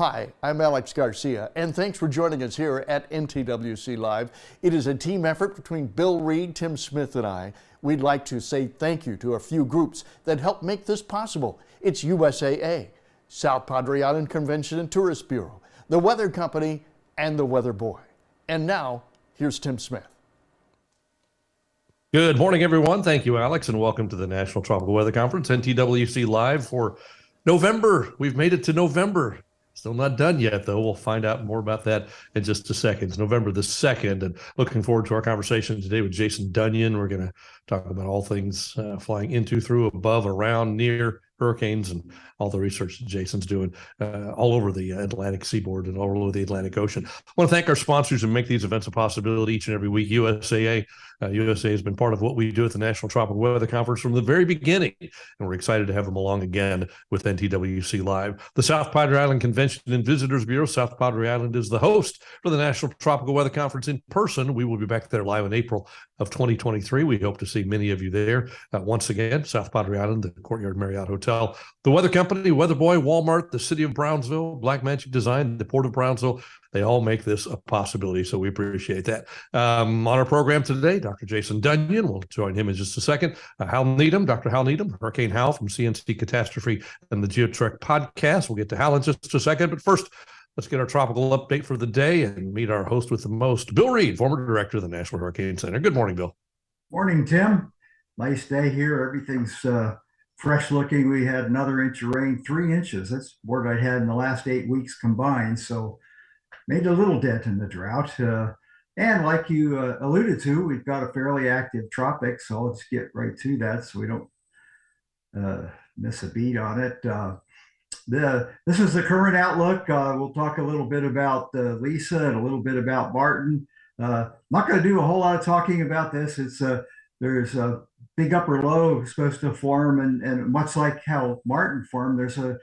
Hi, I'm Alex Garcia, and thanks for joining us here at NTWC Live. It is a team effort between Bill Reed, Tim Smith, and I. We'd like to say thank you to a few groups that helped make this possible. It's USAA, South Padre Island Convention and Tourist Bureau, the Weather Company, and the Weather Boy. And now, here's Tim Smith. Good morning, everyone. Thank you, Alex, and welcome to the National Tropical Weather Conference, NTWC Live for November. We've made it to November. Still not done yet, though. We'll find out more about that in just a second. It's November the 2nd, and looking forward to our conversation today with Jason Dunion. We're going to talk about all things flying into, through, above, around, near hurricanes, and all the research that Jason's doing all over the Atlantic seaboard and all over the Atlantic Ocean. I want to thank our sponsors who make these events a possibility each and every week. USAA. USAA has been part of what we do at the National Tropical Weather Conference from the very beginning, and we're excited to have them along again with NTWC Live. The South Padre Island Convention and Visitors Bureau. South Padre Island is the host for the National Tropical Weather Conference in person. We will be back there live in April of 2023. We hope to see many of you there. Once again, South Padre Island, the Courtyard Marriott Hotel, the Weather Company, Weather Boy, Walmart, the City of Brownsville, Black Magic Design, the Port of Brownsville. They all make this a possibility, so we appreciate that. On our program today, Dr. Jason Dunion. We'll join him in just a second. Hal Needham, Dr. Hal Needham, Hurricane Hal from CNC Catastrophe and the GeoTrek podcast. We'll get to Hal in just a second, but first, let's get our tropical update for the day and meet our host with the most, Bill Reed, former director of the National Hurricane Center. Good morning, Bill. Morning, Tim. Nice day here. Everything's fresh looking. We had another inch of rain, 3 inches. That's more than I had in the last 8 weeks combined. So made a little dent in the drought. And like you alluded to, we've got a fairly active tropic. So let's get right to that so we don't miss a beat on it. This is the current outlook. We'll talk a little bit about Lisa and a little bit about Martin. Not going to do a whole lot of talking about this. There's a big upper low supposed to form, and much like how Martin formed, there's a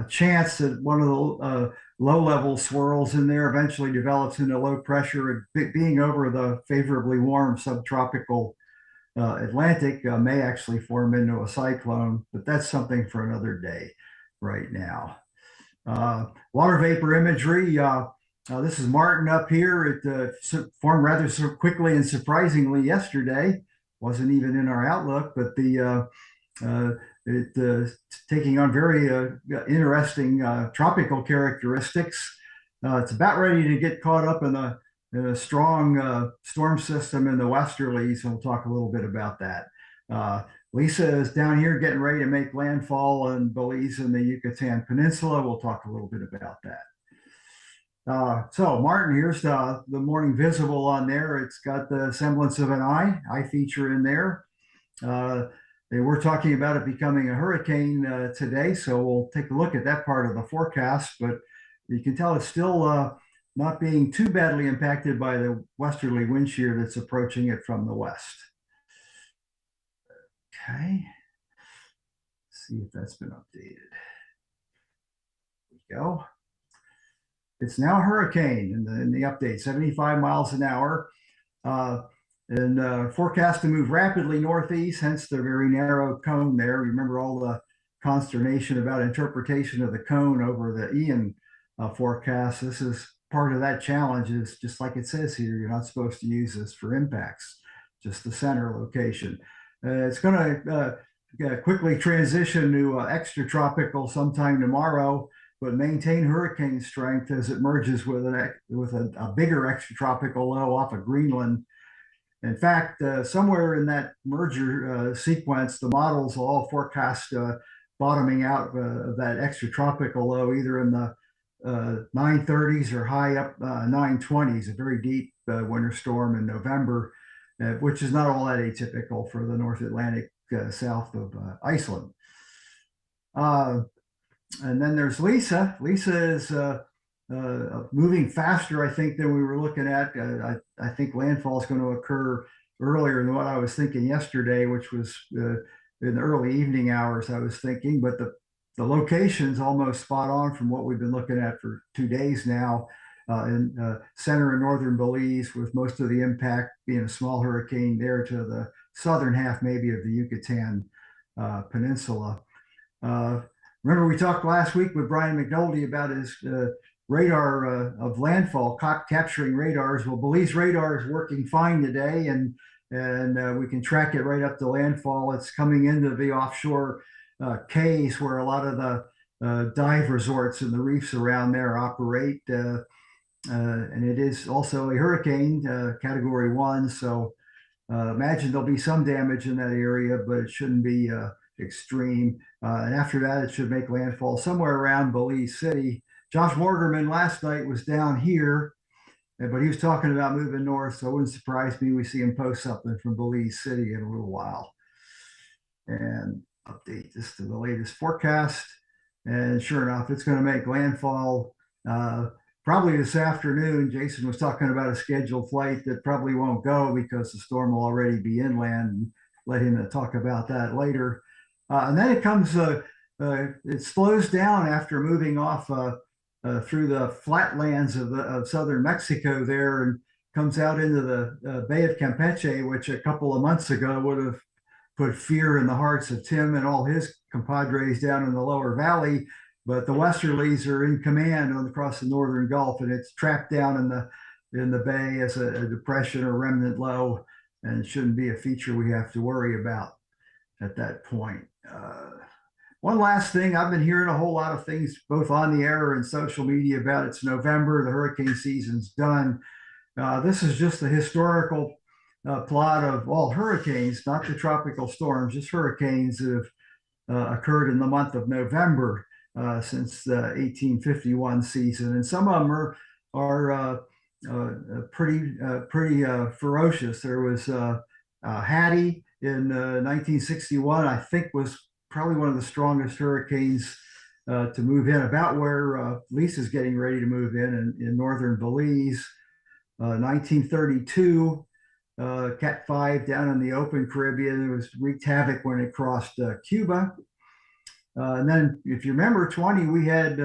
chance that one of the low-level swirls in there eventually develops into low pressure, and being over the favorably warm subtropical Atlantic may actually form into a cyclone, but that's something for another day right now. Water vapor imagery. This is Martin up here. It formed rather so quickly and surprisingly yesterday. Wasn't even in our outlook, but it's taking on very interesting tropical characteristics. It's about ready to get caught up in a strong storm system in the westerlies, and we'll talk a little bit about that. Lisa is down here getting ready to make landfall in Belize and the Yucatan Peninsula. We'll talk a little bit about that. So Martin, here's the morning visible on there. It's got the semblance of an eye feature in there. They were talking about it becoming a hurricane today, so we'll take a look at that part of the forecast, but you can tell it's still not being too badly impacted by the westerly wind shear that's approaching it from the west. Okay, let's see if that's been updated. There we go. It's now a hurricane in the update, 75 miles an hour. And forecast to move rapidly northeast, hence the very narrow cone there. Remember all the consternation about interpretation of the cone over the Ian forecast. This is part of that challenge. Is just like it says here, you're not supposed to use this for impacts, just the center location. It's going to quickly transition to extratropical sometime tomorrow, but maintain hurricane strength as it merges with a bigger extratropical low off of Greenland. In fact, somewhere in that merger sequence, the models will all forecast bottoming out of that extratropical low, either in the 930s or high up 920s, a very deep winter storm in November, which is not all that atypical for the North Atlantic south of Iceland. And then there's Lisa. Lisa is moving faster, I think, than we were looking at. I think landfall is going to occur earlier than what I was thinking yesterday, which was in the early evening hours, I was thinking. But the location's almost spot on from what we've been looking at for 2 days now in center and northern Belize, with most of the impact being a small hurricane there to the southern half maybe of the Yucatan Peninsula. Remember, we talked last week with Brian McNulty about his radar of landfall, capturing radars. Well, Belize radar is working fine today, and we can track it right up to landfall. It's coming into the offshore cays where a lot of the dive resorts and the reefs around there operate. And it is also a hurricane, category 1. So imagine there'll be some damage in that area, but it shouldn't be extreme. And after that, it should make landfall somewhere around Belize City. Josh Morgerman last night was down here, but he was talking about moving north, so it wouldn't surprise me we see him post something from Belize City in a little while. And update this to the latest forecast. And sure enough, it's going to make landfall probably this afternoon. Jason was talking about a scheduled flight that probably won't go because the storm will already be inland, and let him talk about that later. And then it comes, it slows down after moving off through the flatlands of southern Mexico there, and comes out into the Bay of Campeche, which a couple of months ago would have put fear in the hearts of Tim and all his compadres down in the lower valley. But the westerlies are in command across the northern Gulf, and it's trapped down in the bay as a depression or remnant low, and it shouldn't be a feature we have to worry about at that point. One last thing, I've been hearing a whole lot of things both on the air and social media about it's November, the hurricane season's done. This is just the historical plot of all hurricanes, not the tropical storms, just hurricanes that have occurred in the month of November since the 1851 season. And some of them are pretty ferocious. There was Hattie in 1961, I think was probably one of the strongest hurricanes to move in, about where Lisa's getting ready to move in northern Belize. 1932, Cat 5 down in the open Caribbean. It was wreaked havoc when it crossed Cuba. And then, if you remember, 20, we had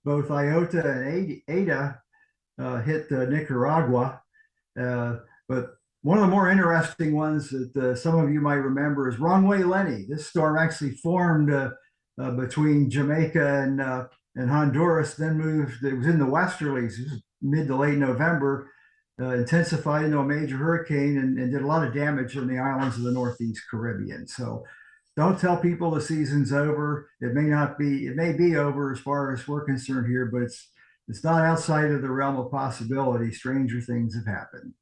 both Iota and Eta hit Nicaragua. But one of the more interesting ones that some of you might remember is Runway Lenny. This storm actually formed between Jamaica and Honduras, then moved, it was in the westerlies, it was mid to late November, intensified into a major hurricane and did a lot of damage in the islands of the Northeast Caribbean. So don't tell people the season's over. It may be over as far as we're concerned here, but it's not outside of the realm of possibility. Stranger things have happened.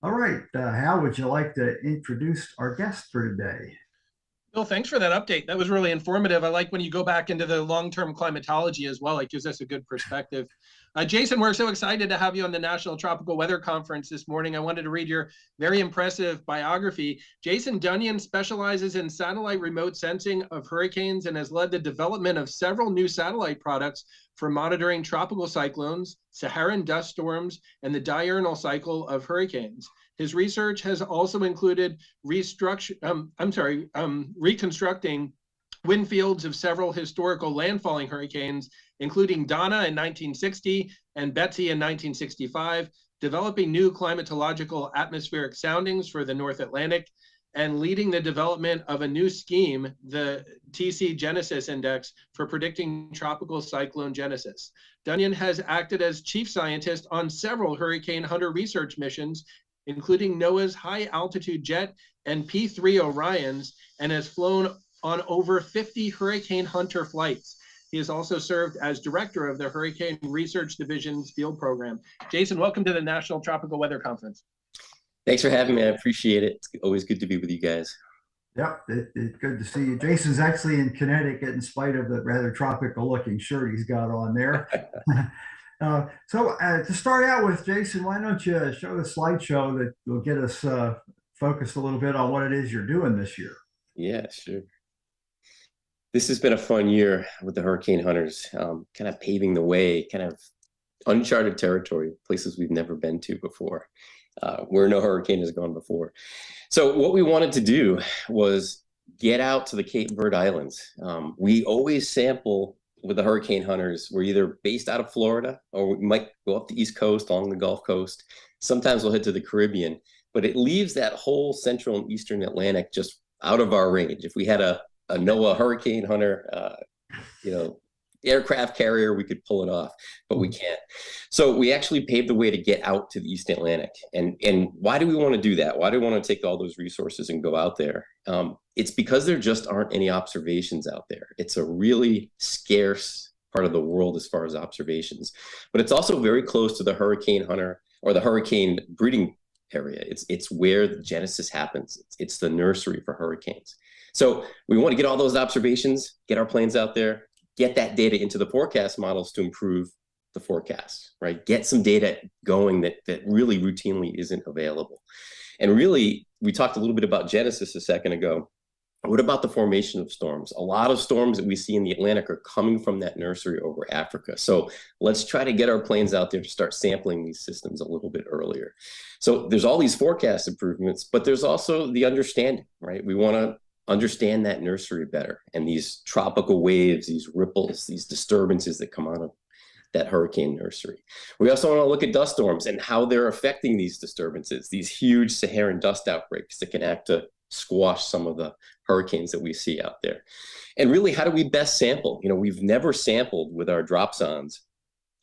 All right, Hal, would you like to introduce our guest for today? Bill, thanks for that update. That was really informative. I like when you go back into the long-term climatology as well. It gives us a good perspective. Jason, we're so excited to have you on the National Tropical Weather Conference this morning. I wanted to read your very impressive biography. Jason Dunion specializes in satellite remote sensing of hurricanes and has led the development of several new satellite products for monitoring tropical cyclones, Saharan dust storms, and the diurnal cycle of hurricanes. His research has also included reconstructing wind fields of several historical landfalling hurricanes, including Donna in 1960 and Betsy in 1965, developing new climatological atmospheric soundings for the North Atlantic, and leading the development of a new scheme, the TC Genesis Index, for predicting tropical cyclone genesis. Dunion has acted as chief scientist on several Hurricane Hunter research missions, including NOAA's High Altitude Jet and P3 Orions, and has flown on over 50 Hurricane Hunter flights. He has also served as director of the Hurricane Research Division's field program. Jason, welcome to the National Tropical Weather Conference. Thanks for having me. I appreciate it. It's always good to be with you guys. Yep, it's good to see you. Jason's actually in Connecticut in spite of the rather tropical looking shirt he's got on there. So to start out with, Jason, why don't you show the slideshow that will get us focused a little bit on what it is you're doing this year? Yeah, sure. This has been a fun year with the Hurricane Hunters, kind of paving the way, kind of uncharted territory, places we've never been to before, where no hurricane has gone before. So what we wanted to do was get out to the Cape Verde Islands. We always sample with the Hurricane Hunters. We're either based out of Florida or we might go up the East Coast, along the Gulf Coast. Sometimes we'll head to the Caribbean, but it leaves that whole central and eastern Atlantic just out of our range. If we had a NOAA Hurricane Hunter aircraft carrier, we could pull it off, but we can't. So we actually paved the way to get out to the East Atlantic. And why do we want to do that? Why do we want to take all those resources and go out there? It's because there just aren't any observations out there. It's a really scarce part of the world as far as observations, but it's also very close to the hurricane hunter or the hurricane breeding area. It's where the genesis happens. It's the nursery for hurricanes. So we want to get all those observations, get our planes out there, get that data into the forecast models to improve the forecast, right? Get some data going that really routinely isn't available. And really, we talked a little bit about genesis a second ago. What about the formation of storms? A lot of storms that we see in the Atlantic are coming from that nursery over Africa. So let's try to get our planes out there to start sampling these systems a little bit earlier. So there's all these forecast improvements, but there's also the understanding, right? We want to understand that nursery better and these tropical waves, these ripples, these disturbances that come out of that hurricane nursery. We also want to look at dust storms and how they're affecting these disturbances, these huge Saharan dust outbreaks that can act to squash some of the hurricanes that we see out there. And really, how do we best sample? We've never sampled with our dropsondes,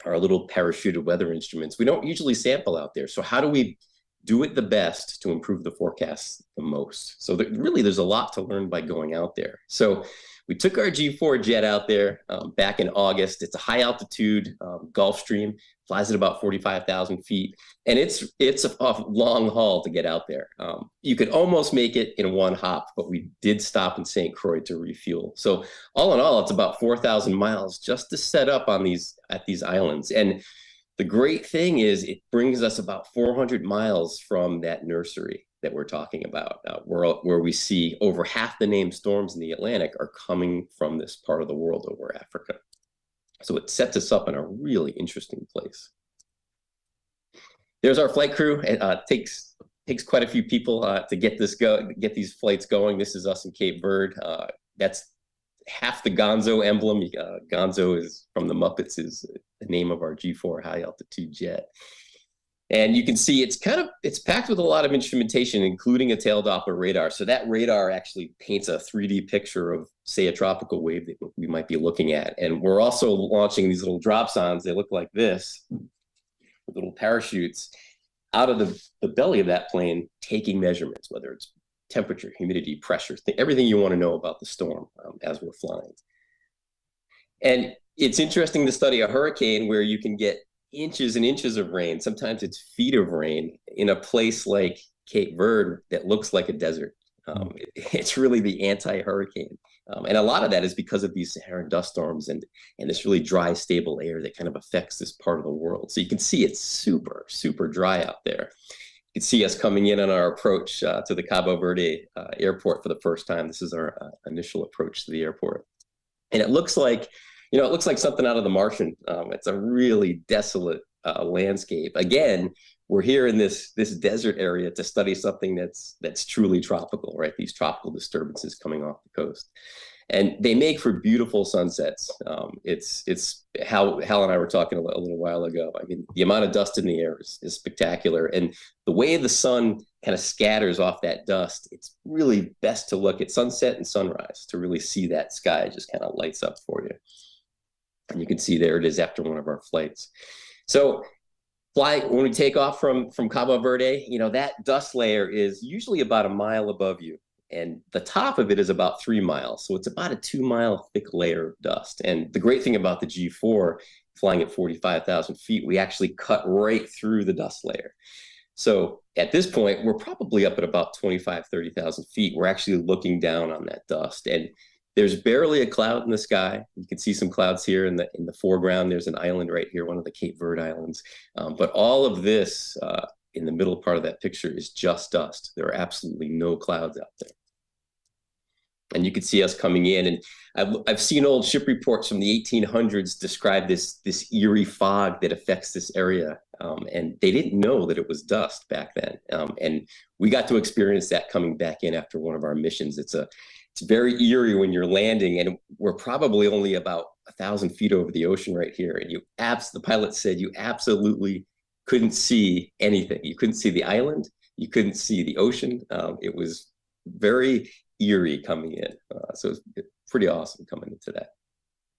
our little parachuted weather instruments. We don't usually sample out there. So how do we do it the best to improve the forecast the most? So really, there's a lot to learn by going out there. So we took our G4 jet out there back in August. It's a high altitude Gulfstream, flies at about 45,000 feet. And it's a long haul to get out there. You could almost make it in one hop, but we did stop in St. Croix to refuel. So all in all, it's about 4,000 miles just to set up on at these islands. And the great thing is it brings us about 400 miles from that nursery that we're talking about, where we see over half the named storms in the Atlantic are coming from this part of the world over Africa. So it sets us up in a really interesting place. There's our flight crew. It takes quite a few people to get these flights going. This is us in Cape Verde. That's half the Gonzo emblem. Gonzo is from the Muppets, is the name of our G4 high altitude jet. And you can see it's packed with a lot of instrumentation, including a tail Doppler radar. So that radar actually paints a 3D picture of, say, a tropical wave that we might be looking at. And we're also launching these little dropsondes. They look like this, with little parachutes out of the belly of that plane, taking measurements, whether it's temperature, humidity, pressure, everything you want to know about the storm as we're flying. And it's interesting to study a hurricane where you can get inches and inches of rain. Sometimes it's feet of rain in a place like Cape Verde that looks like a desert. It's really the anti-hurricane. And a lot of that is because of these Saharan dust storms and this really dry, stable air that kind of affects this part of the world. So you can see it's super, super dry out there. You can see us coming in on our approach to the Cabo Verde airport for the first time. This is our initial approach to the airport. And it looks like something out of The Martian. It's a really desolate landscape. Again, we're here in this desert area to study something that's truly tropical, right? These tropical disturbances coming off the coast. And they make for beautiful sunsets. It's how Hal and I were talking a little while ago. I mean, the amount of dust in the air is spectacular. And the way the sun kind of scatters off that dust, it's really best to look at sunset and sunrise to really see that sky just kind of lights up for you. And you can see there it is after one of our flights. So when we take off from Cabo Verde, that dust layer is usually about a mile above you. And the top of it is about 3 miles. So it's about a 2-mile thick layer of dust. And the great thing about the G4 flying at 45,000 feet, we actually cut right through the dust layer. So at this point, we're probably up at about 25, 30,000 feet. We're actually looking down on that dust. And there's barely a cloud in the sky. You can see some clouds here in the foreground. There's an island right here, one of the Cape Verde Islands. But all of this in the middle part of that picture is just dust. There are absolutely no clouds out there. And you can see us coming in. And I've seen old ship reports from the 1800s describe this eerie fog that affects this area. And they didn't know that it was dust back then. And we got to experience that coming back in after one of our missions. It's very eerie when you're landing, and we're probably only about 1,000 feet over the ocean right here. And the pilot said you absolutely couldn't see anything. You couldn't see the island. You couldn't see the ocean. It was very eerie coming in. So it's pretty awesome coming into that.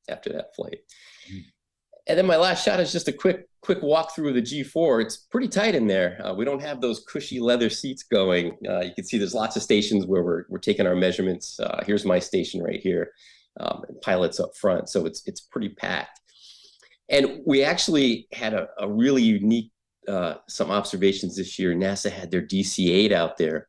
after that flight. And then my last shot is just a quick walkthrough of the G4. It's pretty tight in there. We don't have those cushy leather seats going. You can see there's lots of stations where we're taking our measurements. Here's my station right here, and pilots up front. So it's pretty packed. And we actually had a really unique, some observations this year. NASA had their DC-8 out there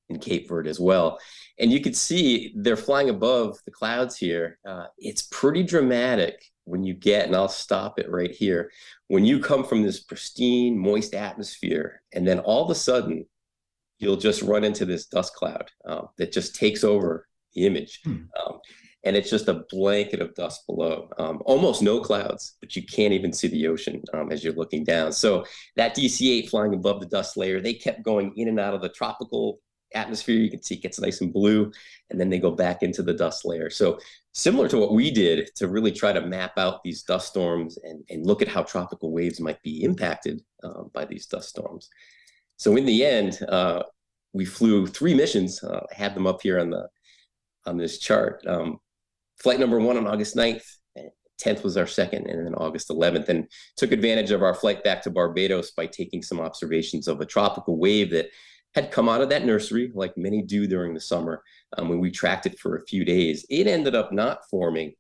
in Cape Verde as well. And you could see they're flying above the clouds here. It's pretty dramatic when you get, and I'll stop it right here, when you come from this pristine, moist atmosphere, and then all of a sudden, you'll just run into this dust cloud that just takes over the image. And it's just a blanket of dust below. Almost no clouds, but you can't even see the ocean as you're looking down. So that DC-8 flying above the dust layer, they kept going in and out of the tropical atmosphere. You can see it gets nice and blue, and then they go back into the dust layer. So similar to what we did to really try to map out these dust storms and look at how tropical waves might be impacted by these dust storms. So in the end, we flew 3 missions. I had them up here on this chart. Flight number 1 on August 9th, 10th was our second, and then August 11th, and took advantage of our flight back to Barbados by taking some observations of a tropical wave that had come out of that nursery, like many do during the summer. When we tracked it for a few days, it ended up not forming.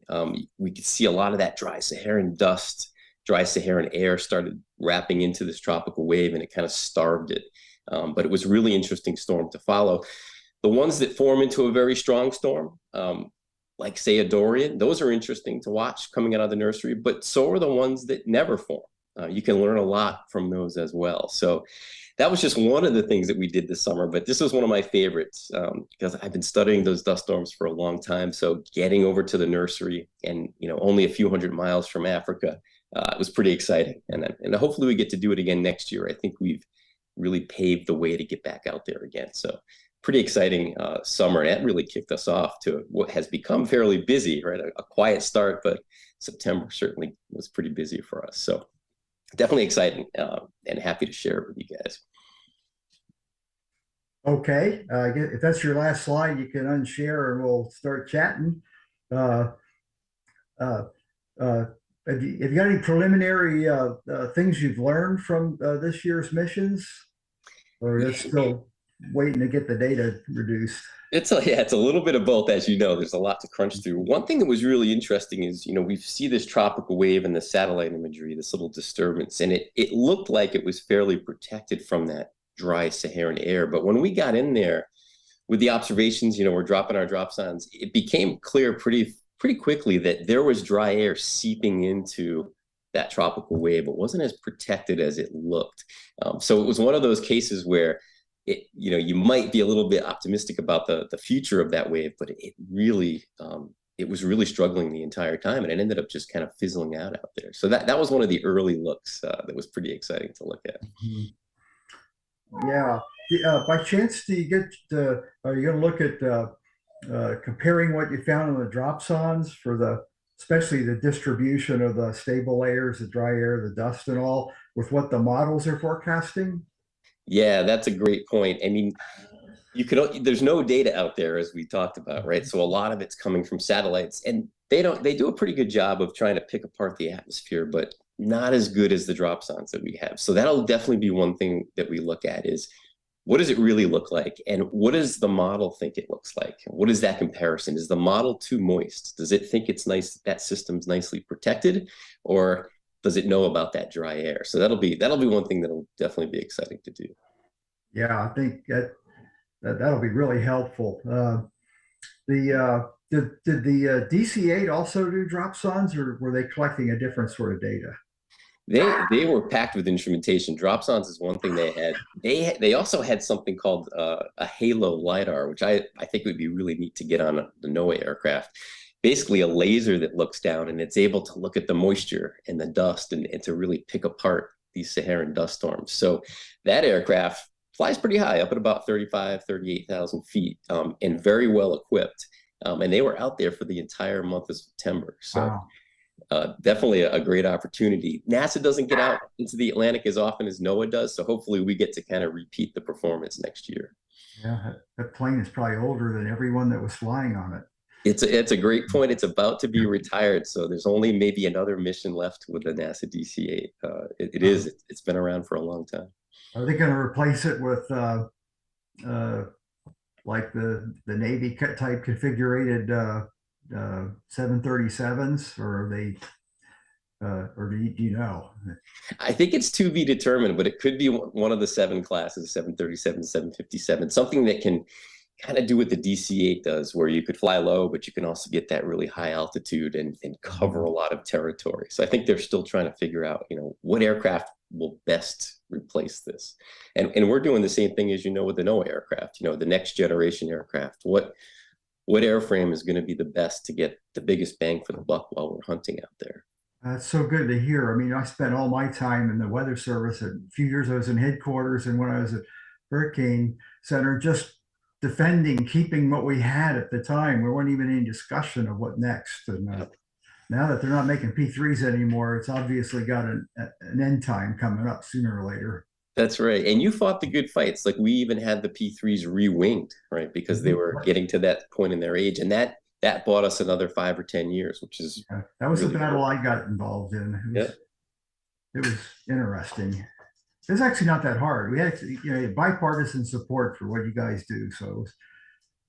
We could see a lot of that dry Saharan dust, dry Saharan air started wrapping into this tropical wave, and it kind of starved it. But it was a really interesting storm to follow. The ones that form into a very strong storm, like say a Dorian, those are interesting to watch coming out of the nursery, but so are the ones that never form. You can learn a lot from those as well. So that was just one of the things that we did this summer, but this was one of my favorites because I've been studying those dust storms for a long time. So getting over to the nursery and, only a few hundred miles from Africa, it was pretty exciting. And hopefully we get to do it again next year. I think we've really paved the way to get back out there again. So pretty exciting summer. And that really kicked us off to what has become fairly busy, right? A quiet start, but September certainly was pretty busy for us. So definitely exciting and happy to share it with you guys. Okay, if that's your last slide, you can unshare and we'll start chatting. Have you got any preliminary things you've learned from this year's missions, or are you still waiting to get the data reduced? It's a little bit of both, as you know. There's a lot to crunch through. One thing that was really interesting is, we see this tropical wave in the satellite imagery, this little disturbance, and it looked like it was fairly protected from that dry Saharan air. But when we got in there with the observations, we're dropping our dropsondes, it became clear pretty quickly that there was dry air seeping into that tropical wave. It wasn't as protected as it looked. So it was one of those cases where you might be a little bit optimistic about the future of that wave, but it was really struggling the entire time, and it ended up just kind of fizzling out there. So that was one of the early looks that was pretty exciting to look at. Yeah. By chance, are you going to look at comparing what you found on the dropsondes for especially the distribution of the stable layers, the dry air, the dust and all, with what the models are forecasting? Yeah, that's a great point. I mean, there's no data out there, as we talked about, right? So a lot of it's coming from satellites, and they do a pretty good job of trying to pick apart the atmosphere, but not as good as the dropsondes that we have. So that'll definitely be one thing that we look at is, what does it really look like? And what does the model think it looks like? What is that comparison? Is the model too moist? Does it think it's nice, that system's nicely protected, or does it know about that dry air? So that'll be one thing that'll definitely be exciting to do. Yeah, I think that'll be really helpful. Did the DC-8 also do dropsondes, or were they collecting a different sort of data? They were packed with instrumentation. Dropsondes is one thing they had. They also had something called a halo lidar, which I think would be really neat to get on the NOAA aircraft. Basically a laser that looks down, and it's able to look at the moisture and the dust and to really pick apart these Saharan dust storms. So that aircraft flies pretty high, up at about 38,000 feet, and very well equipped. And they were out there for the entire month of September. So wow. Definitely a great opportunity. NASA doesn't get out into the Atlantic as often as NOAA does, so hopefully we get to kind of repeat the performance next year. Yeah, that plane is probably older than everyone that was flying on it. It's a great point. It's about to be retired, so there's only maybe another mission left with the NASA DC-8. It is. It's been around for a long time. Are they going to replace it with like the Navy type configured 737s, or are they? Or do you know? I think it's to be determined, but it could be one of the 7 classes, 737, 757, something that can kind of do what the DC-8 does, where you could fly low, but you can also get that really high altitude and cover a lot of territory. So I think they're still trying to figure out, what aircraft will best replace this. And we're doing the same thing, as with the NOAA aircraft, the next generation aircraft. What airframe is going to be the best to get the biggest bang for the buck while we're hunting out there? That's so good to hear. I mean, I spent all my time in the Weather Service. A few years I was in headquarters, and when I was at Hurricane Center, just defending, keeping what we had at the time. There wasn't even any discussion of what next. And now that they're not making P3s anymore, it's obviously got an end time coming up sooner or later. That's right. And you fought the good fights. Like, we even had the P3s re-winged, right? Because they were getting to that point in their age. And that bought us another 5 or 10 years, which is that was really the battle I got involved in. It was interesting. It's actually not that hard. We had bipartisan support for what you guys do, so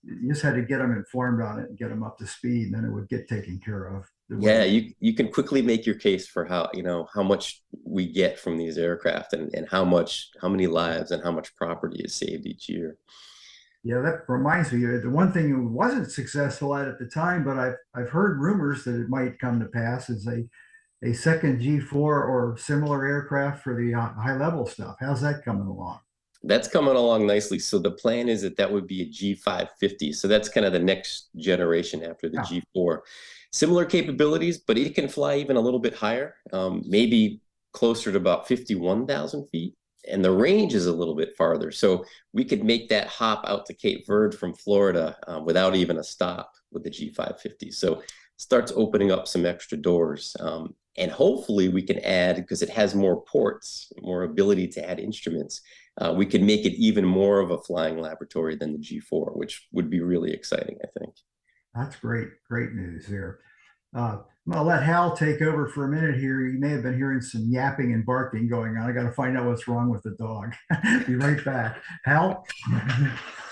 you just had to get them informed on it and get them up to speed, and then it would get taken care of. Yeah, you can quickly make your case for how much we get from these aircraft, and how many lives and how much property is saved each year. Yeah, that reminds me. The one thing it wasn't successful at the time, but I've heard rumors that it might come to pass, is a second G4 or similar aircraft for the high level stuff. How's that coming along? That's coming along nicely. So the plan is that would be a G550. So that's kind of the next generation after the G4. Similar capabilities, but it can fly even a little bit higher, maybe closer to about 51,000 feet. And the range is a little bit farther. So we could make that hop out to Cape Verde from Florida without even a stop with the G550. So it starts opening up some extra doors. And hopefully we can add, because it has more ports, more ability to add instruments, we could make it even more of a flying laboratory than the G4, which would be really exciting, I think. That's great news there. I'm going to let Hal take over for a minute here. You may have been hearing some yapping and barking going on. I got to find out what's wrong with the dog. Be right back. Hal?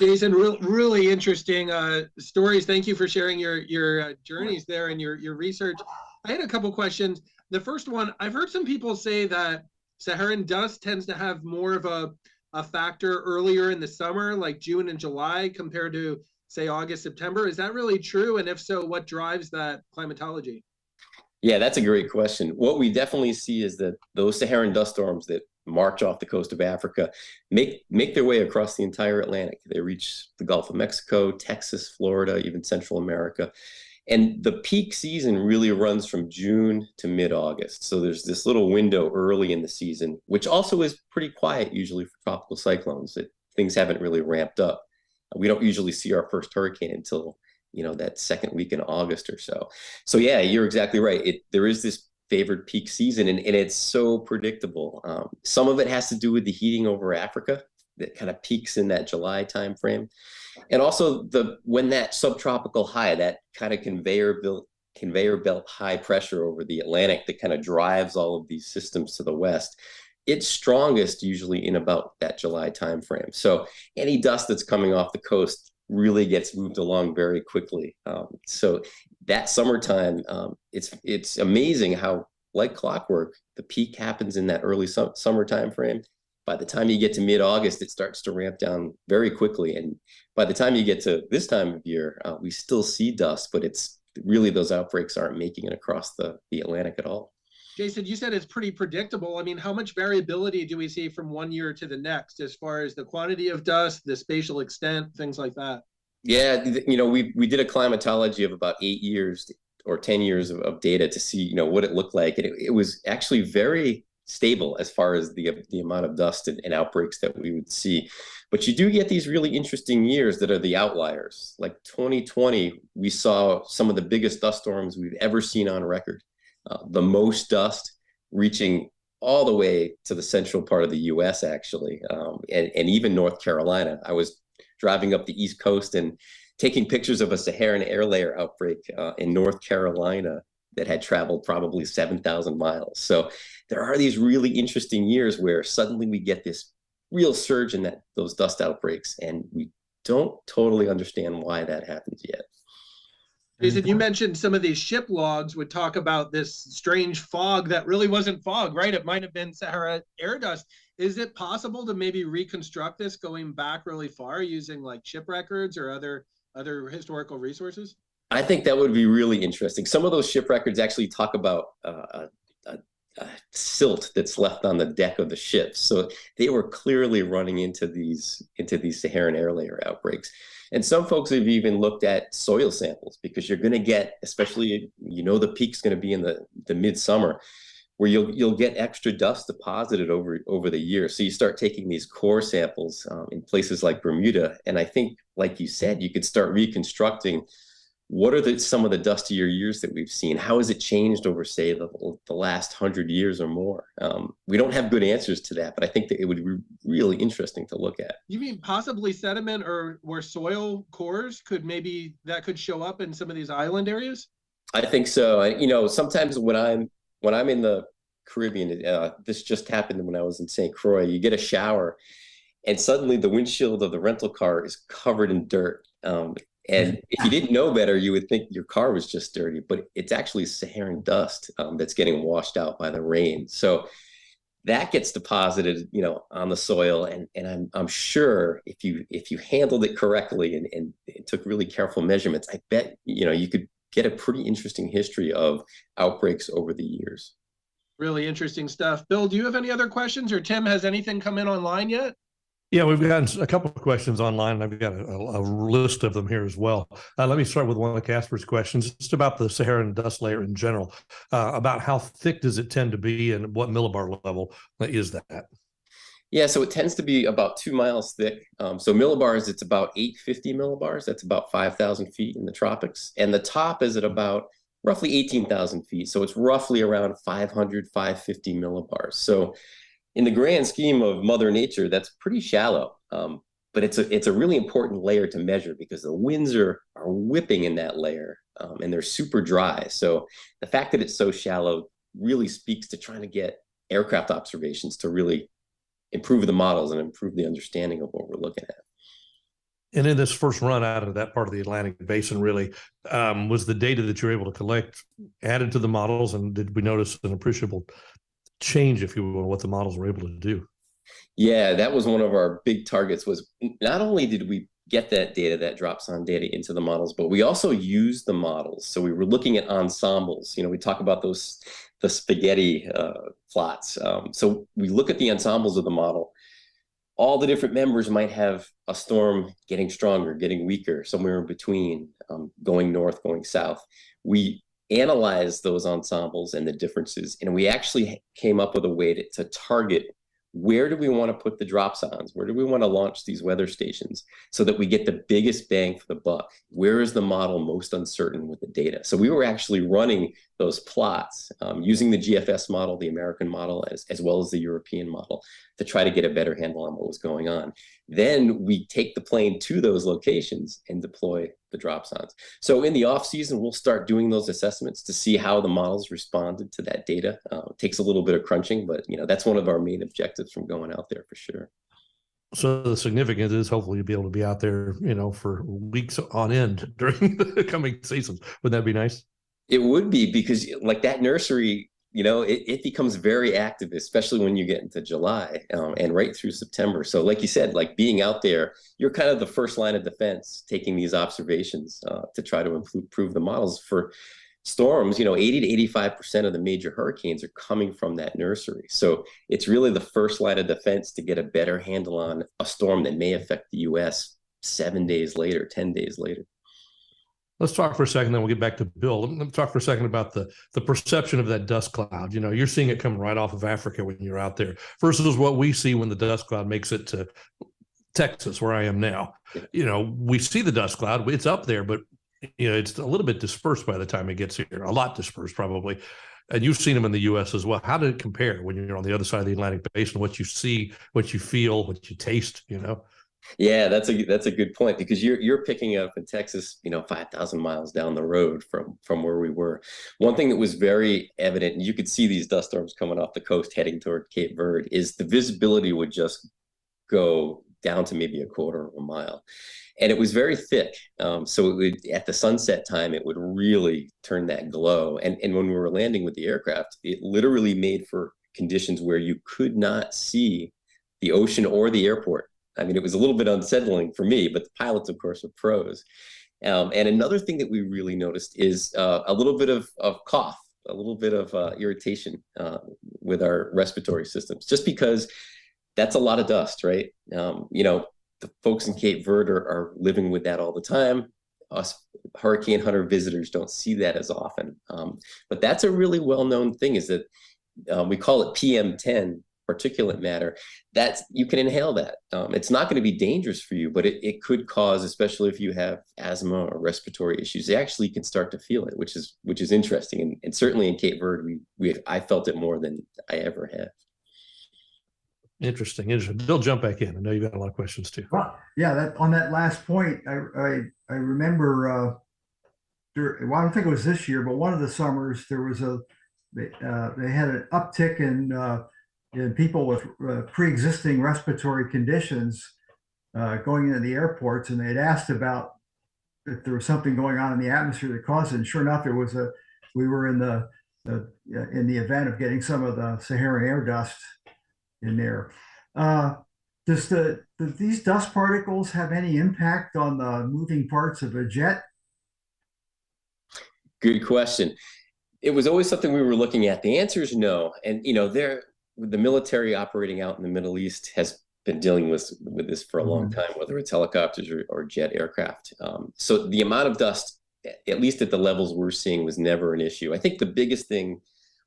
Jason, really interesting stories. Thank you for sharing your journeys there and your research. I had a couple questions. The first one, I've heard some people say that Saharan dust tends to have more of a factor earlier in the summer, like June and July, compared to, say, August, September. Is that really true? And if so, what drives that climatology? Yeah, that's a great question. What we definitely see is that those Saharan dust storms that march off the coast of Africa make their way across the entire Atlantic. They reach the Gulf of Mexico, Texas, Florida, even Central America. And the peak season really runs from June to mid-August. So there's this little window early in the season, which also is pretty quiet usually for tropical cyclones, that things haven't really ramped up. We don't usually see our first hurricane until, that second week in August or so. So yeah, you're exactly right. There is this favored peak season, and it's so predictable. Some of it has to do with the heating over Africa that kind of peaks in that July timeframe. And also when that subtropical high, that kind of conveyor belt high pressure over the Atlantic that kind of drives all of these systems to the west, it's strongest usually in about that July timeframe. So any dust that's coming off the coast really gets moved along very quickly. So that summertime, it's amazing how, like clockwork, the peak happens in that early summer timeframe. By the time you get to mid-August, it starts to ramp down very quickly. And by the time you get to this time of year, we still see dust, but it's really, those outbreaks aren't making it across the Atlantic at all. Jason, you said it's pretty predictable. I mean, how much variability do we see from one year to the next as far as the quantity of dust, the spatial extent, things like that? Yeah, we did a climatology of about 8 years or 10 years of data to see, what it looked like. And it was actually very stable as far as the amount of dust and outbreaks that we would see. But you do get these really interesting years that are the outliers. Like 2020, we saw some of the biggest dust storms we've ever seen on record. The most dust reaching all the way to the central part of the U.S., actually, and even North Carolina. I was driving up the East Coast, and taking pictures of a Saharan air layer outbreak in North Carolina that had traveled probably 7,000 miles. So there are these really interesting years where suddenly we get this real surge in those dust outbreaks, and we don't totally understand why that happens yet. Jason, you mentioned some of these ship logs would talk about this strange fog that really wasn't fog, right? It might have been Sahara air dust. Is it possible to maybe reconstruct this going back really far using like ship records or other historical resources? I think that would be really interesting. Some of those ship records actually talk about a silt that's left on the deck of the ships. So they were clearly running into these Saharan air layer outbreaks. And some folks have even looked at soil samples, because you're going to get, especially, the peak's going to be in the midsummer, where you'll get extra dust deposited over the year. So you start taking these core samples in places like Bermuda. And I think, like you said, you could start reconstructing what are some of the dustier years that we've seen? How has it changed over, say, the last 100 years or more? We don't have good answers to that, but I think that it would be really interesting to look at. You mean possibly sediment or soil cores could show up in some of these island areas? I think so. Sometimes when I'm in the Caribbean, this just happened when I was in St. Croix, you get a shower and suddenly the windshield of the rental car is covered in dirt. And if you didn't know better, you would think your car was just dirty, but it's actually Saharan dust that's getting washed out by the rain. So that gets deposited, on the soil. And I'm sure if you handled it correctly and took really careful measurements, I bet, you could get a pretty interesting history of outbreaks over the years. Really interesting stuff. Bill, do you have any other questions, or Tim, has anything come in online yet? Yeah, we've gotten a couple of questions online, and I've got a list of them here as well. Let me start with one of Casper's questions. It's about the Saharan dust layer in general. About how thick does it tend to be, and what millibar level is that? Yeah, so it tends to be about 2 miles thick. So millibars, it's about 850 millibars. That's about 5,000 feet in the tropics. And the top is at about roughly 18,000 feet. So it's roughly around 500, 550 millibars. So in the grand scheme of Mother Nature, that's pretty shallow, but it's a really important layer to measure, because the winds are whipping in that layer, and they're super dry. So the fact that it's so shallow really speaks to trying to get aircraft observations to really improve the models and improve the understanding of what we're looking at. And in this first run out of that part of the Atlantic Basin, really, was the data that you're able to collect added to the models, and did we notice an appreciable change, if you will, what the models were able to do? Yeah, that was one of our big targets. Was not only did we get that data, that dropsonde data, into the models, but we also used the models. So we were looking at ensembles. We talk about the spaghetti plots. So we look at the ensembles of the model. All the different members might have a storm getting stronger, getting weaker, somewhere in between, going north, going south. We analyze those ensembles and the differences, and we actually came up with a way to target where do we want to put the dropsondes, where do we want to launch these weather stations, so that we get the biggest bang for the buck. Where is the model most uncertain with the data? So we were actually running those plots using the GFS model, the American model, as well as the European model, to try to get a better handle on what was going on. Then we take the plane to those locations and deploy the dropsondes. So in the off season, we'll start doing those assessments to see how the models responded to that data. It takes a little bit of crunching, but that's one of our main objectives from going out there, for sure. So the significance is hopefully you'll be able to be out there, for weeks on end during the coming seasons. Would that be nice? It would be, because like that nursery, it becomes very active, especially when you get into July and right through September. So like you said, like being out there, you're kind of the first line of defense, taking these observations to try to improve the models for storms. 80 to 85% of the major hurricanes are coming from that nursery. So it's really the first line of defense to get a better handle on a storm that may affect the U.S. 7 days later, 10 days later. Let's talk for a second, then we'll get back to Bill. Let me talk for a second about the perception of that dust cloud. You're seeing it coming right off of Africa when you're out there, versus what we see when the dust cloud makes it to Texas, where I am now. We see the dust cloud, it's up there, but it's a little bit dispersed by the time it gets here, a lot dispersed probably. And you've seen them in the U.S. as well. How did it compare when you're on the other side of the Atlantic Basin, what you see, what you feel, what you taste, Yeah, that's a good point, because you're picking up in Texas, 5,000 miles down the road from where we were. One thing that was very evident, and you could see these dust storms coming off the coast heading toward Cape Verde, is the visibility would just go down to maybe a quarter of a mile, and it was very thick. So it would, at the sunset time, it would really turn that glow. And when we were landing with the aircraft, it literally made for conditions where you could not see the ocean or the airport. I mean, it was a little bit unsettling for me, but the pilots, of course, are pros. And another thing that we really noticed is a little bit of cough, a little bit of irritation with our respiratory systems, just because that's a lot of dust, right? The folks in Cape Verde are living with that all the time. Us hurricane hunter visitors don't see that as often. But that's a really well-known thing, is that we call it PM10, particulate matter. That's, you can inhale that. It's not going to be dangerous for you, but it could cause, especially if you have asthma or respiratory issues, they actually can start to feel it, which is interesting. And certainly in Cape Verde, I felt it more than I ever have. Interesting. They'll jump back in. I know you've got a lot of questions too. Well, yeah, on that last point, I remember, well, I don't think it was this year, but one of the summers there was they had an uptick in people with pre-existing respiratory conditions going into the airports, and they had asked about if there was something going on in the atmosphere that caused it. And sure enough, we were in the event of getting some of the Saharan air dust in there. Do these dust particles have any impact on the moving parts of a jet? Good question. It was always something we were looking at. The answer is no. And the military operating out in the Middle East has been dealing with this for a long time, whether it's helicopters or jet aircraft. So the amount of dust, at least at the levels we're seeing, was never an issue. I think the biggest thing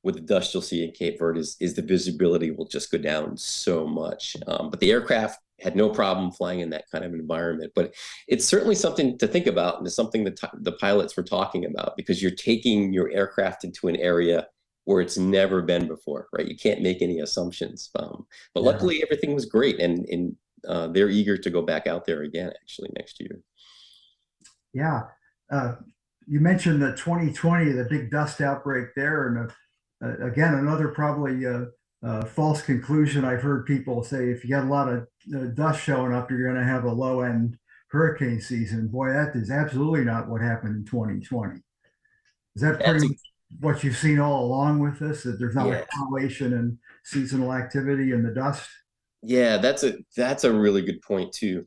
with the dust you'll see in Cape Verde is the visibility will just go down so much. But the aircraft had no problem flying in that kind of environment. But it's certainly something to think about, and it's something that the pilots were talking about, because you're taking your aircraft into an area where it's never been before, right? You can't make any assumptions. But luckily, everything was great, and they're eager to go back out there again, actually, next year. Yeah. You mentioned the 2020, the big dust outbreak there, and again, another probably false conclusion I've heard people say: if you got a lot of dust showing up, you're going to have a low-end hurricane season. Boy, that is absolutely not what happened in 2020. Is that pretty much what you've seen all along with this, that there's not a correlation in seasonal activity and the dust? Yeah, that's a really good point too.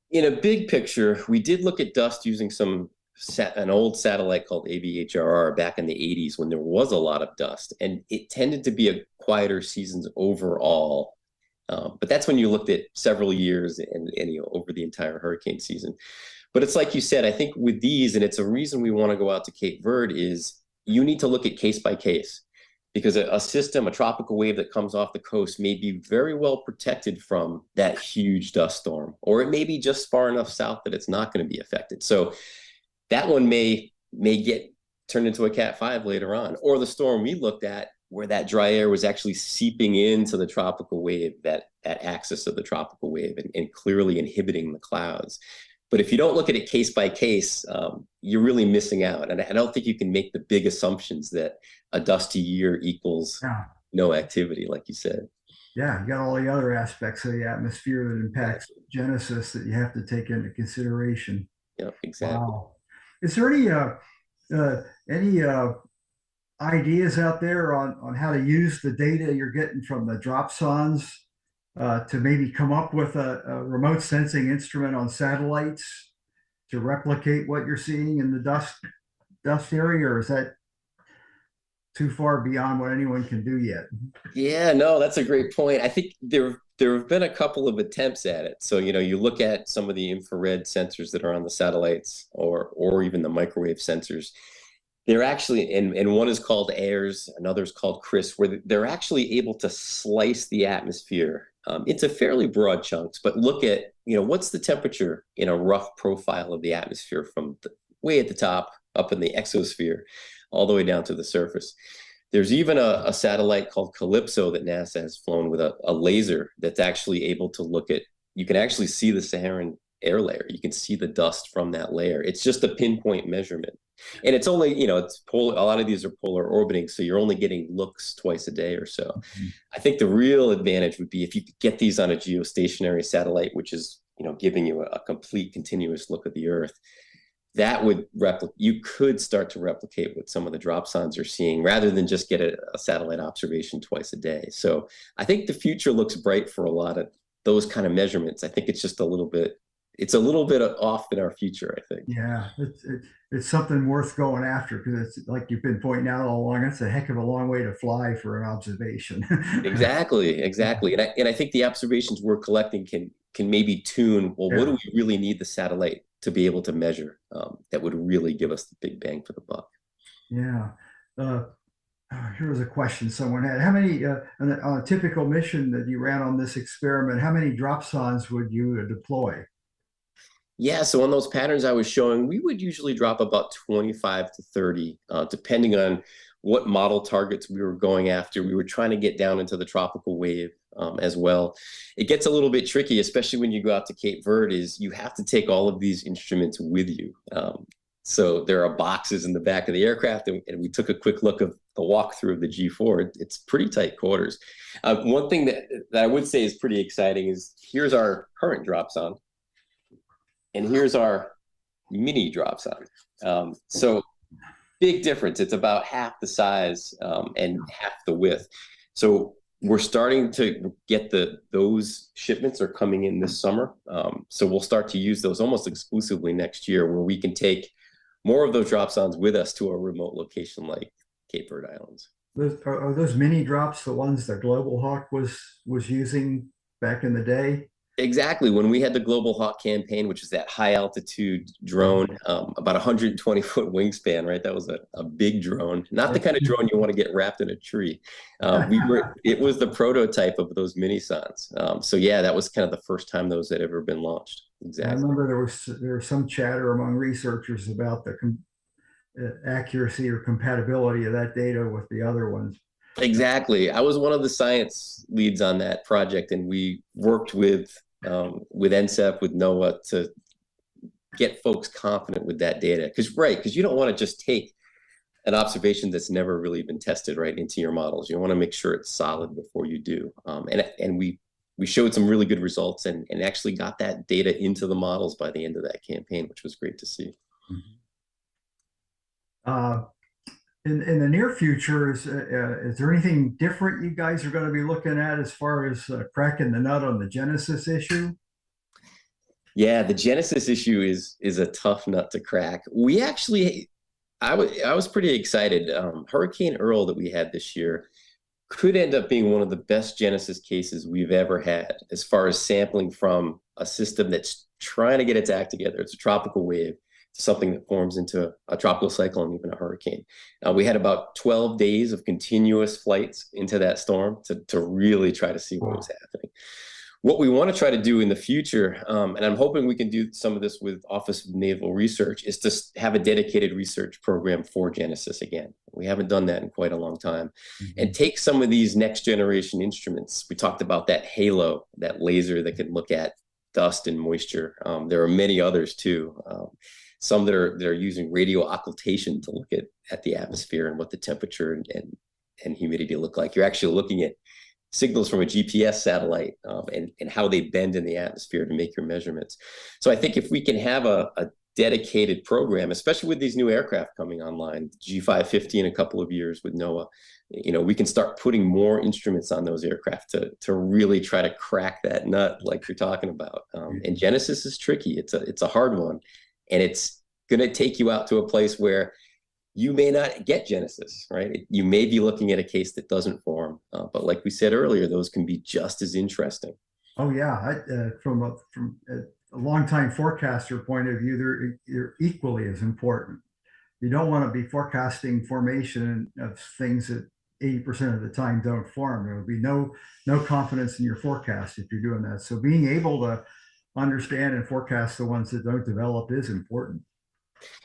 In a big picture, we did look at dust using an old satellite called ABHRR back in the 80s, when there was a lot of dust, and it tended to be a quieter seasons overall. But that's when you looked at several years and over the entire hurricane season. But it's like you said, I think with these, and it's a reason we want to go out to Cape Verde, is you need to look at case by case, because a system, a tropical wave that comes off the coast may be very well protected from that huge dust storm, or it may be just far enough south that it's not going to be affected. So that one may get turned into a Cat 5 later on, or the storm we looked at where that dry air was actually seeping into the tropical wave, that axis of the tropical wave, and clearly inhibiting the clouds. But if you don't look at it case by case, you're really missing out. And I don't think you can make the big assumptions that a dusty year equals no activity, like you said. Yeah, you got all the other aspects of the atmosphere that impacts genesis that you have to take into consideration. Yeah, exactly. Wow. Is there any ideas out there on how to use the data you're getting from the dropsondes to maybe come up with a remote sensing instrument on satellites to replicate what you're seeing in the dust area, or is that too far beyond what anyone can do yet? Yeah, no, that's a great point. I think there have been a couple of attempts at it. So, you look at some of the infrared sensors that are on the satellites, or even the microwave sensors. They're actually, and one is called AIRS, another is called CRIS, where they're actually able to slice the atmosphere into fairly broad chunks, but look at, what's the temperature in a rough profile of the atmosphere from way at the top up in the exosphere all the way down to the surface. There's even a satellite called Calypso that NASA has flown with a laser that's actually able to look at you can actually see the Saharan air layer. You can see the dust from that layer. It's just a pinpoint measurement. And it's only, it's polar, a lot of these are polar orbiting, so you're only getting looks twice a day or so. Mm-hmm. I think the real advantage would be if you could get these on a geostationary satellite, which is, giving you a complete continuous look of the Earth. That would you could start to replicate what some of the dropsondes are seeing rather than just get a satellite observation twice a day. So I think the future looks bright for a lot of those kind of measurements. I think it's just a little bit off in our future, I think. Yeah, it's something worth going after, because it's like you've been pointing out all along, it's a heck of a long way to fly for an observation. Exactly. And I think the observations we're collecting can maybe tune, well, what do we really need the satellite to be able to measure that would really give us the big bang for the buck? Yeah. Here was a question someone had. How many, on a typical mission that you ran on this experiment, how many dropsondes would you deploy? Yeah, so on those patterns I was showing, we would usually drop about 25 to 30, depending on what model targets we were going after. We were trying to get down into the tropical wave as well. It gets a little bit tricky, especially when you go out to Cape Verde, is you have to take all of these instruments with you. So there are boxes in the back of the aircraft, and we took a quick look of the walkthrough of the G4. It's pretty tight quarters. One thing that I would say is pretty exciting is here's our current dropsonde, and here's our mini dropsonde. So big difference. It's about half the size and half the width. So we're starting to get those shipments are coming in this summer. So we'll start to use those almost exclusively next year, where we can take more of those dropsondes with us to a remote location like Cape Verde Islands. Are those mini drops the ones that Global Hawk was using back in the day? Exactly. When we had the Global Hawk campaign, which is that high altitude drone, about 120-foot wingspan, right? That was a big drone, not the kind of drone you want to get wrapped in a tree. It was the prototype of those mini sondes. So yeah, that was kind of the first time those had ever been launched. Exactly. I remember there was some chatter among researchers about the accuracy or compatibility of that data with the other ones. Exactly. I was one of the science leads on that project, and we worked with NCEP, with NOAA, to get folks confident with that data. Because you don't want to just take an observation that's never really been tested right into your models. You want to make sure it's solid before you do. And we showed some really good results and actually got that data into the models by the end of that campaign, which was great to see. In the near future, is there anything different you guys are going to be looking at as far as cracking the nut on the Genesis issue? Yeah, the Genesis issue is a tough nut to crack. We actually, I was pretty excited. Hurricane Earl that we had this year could end up being one of the best Genesis cases we've ever had, as far as sampling from a system that's trying to get its act together. It's a tropical wave, something that forms into a tropical cyclone, even a hurricane. We had about 12 days of continuous flights into that storm to really try to see what was happening. What we want to try to do in the future, and I'm hoping we can do some of this with Office of Naval Research, is to have a dedicated research program for Genesis again. We haven't done that in quite a long time. And take some of these next generation instruments. We talked about that HALO, that laser that can look at dust and moisture. There are many others too. Some that are using radio occultation to look at the atmosphere and what the temperature and humidity look like. You're actually looking at signals from a GPS satellite and how they bend in the atmosphere to make your measurements. So I think if we can have a dedicated program, especially with these new aircraft coming online, G550 in a couple of years with NOAA, we can start putting more instruments on those aircraft to really try to crack that nut like you're talking about. And Genesis is tricky. It's a hard one. And it's going to take you out to a place where you may not get Genesis, right? You may be looking at a case that doesn't form. But like we said earlier, those can be just as interesting. Oh, yeah. From a longtime forecaster point of view, they're equally as important. You don't want to be forecasting formation of things that 80% of the time don't form. There will be no confidence in your forecast if you're doing that. So being able to understand and forecast the ones that don't develop is important.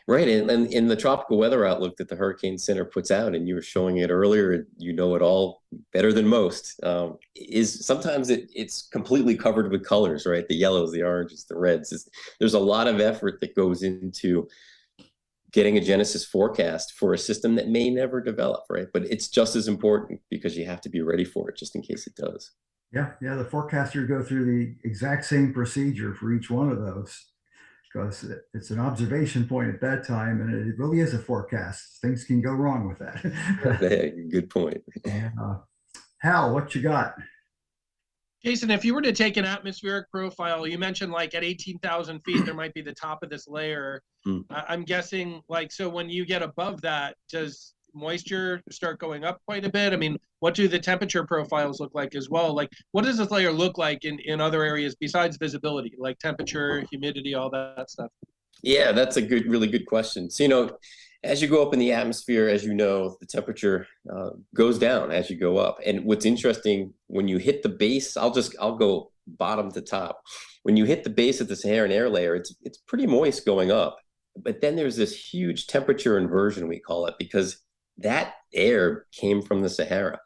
Right. And in the tropical weather outlook that the Hurricane Center puts out, and you were showing it earlier, you know it all better than most, is sometimes it's completely covered with colors, right? The yellows, the oranges, the reds. There's a lot of effort that goes into getting a Genesis forecast for a system that may never develop, right? But it's just as important because you have to be ready for it just in case it does. Yeah, yeah. The forecasters go through the exact same procedure for each one of those because it's an observation point at that time, and it really is a forecast. Things can go wrong with that. Good point. Hal, what you got? Jason, if you were to take an atmospheric profile, you mentioned like at 18,000 feet, there might be the top of this layer. I'm guessing like, so when you get above that, does moisture start going up quite a bit? I mean, what do the temperature profiles look like as well? Like, what does this layer look like in other areas besides visibility, like temperature, humidity, all that stuff? Yeah, that's a really good question. So, as you go up in the atmosphere, as you know, the temperature goes down as you go up. And what's interesting, when you hit the base, I'll go bottom to top. When you hit the base of the Saharan air layer, it's pretty moist going up. But then there's this huge temperature inversion, we call it, because that air came from the Sahara.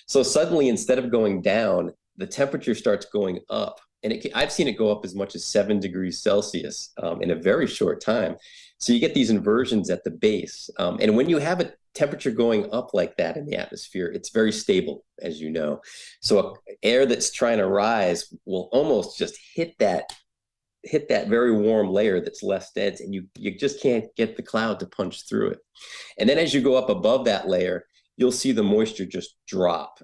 So suddenly, instead of going down, the temperature starts going up. And I've seen it go up as much as 7 degrees Celsius in a very short time. So you get these inversions at the base. And when you have a temperature going up like that in the atmosphere, it's very stable, as you know. So air that's trying to rise will almost just hit that very warm layer that's less dense, and you just can't get the cloud to punch through it. And then as you go up above that layer, you'll see the moisture just drop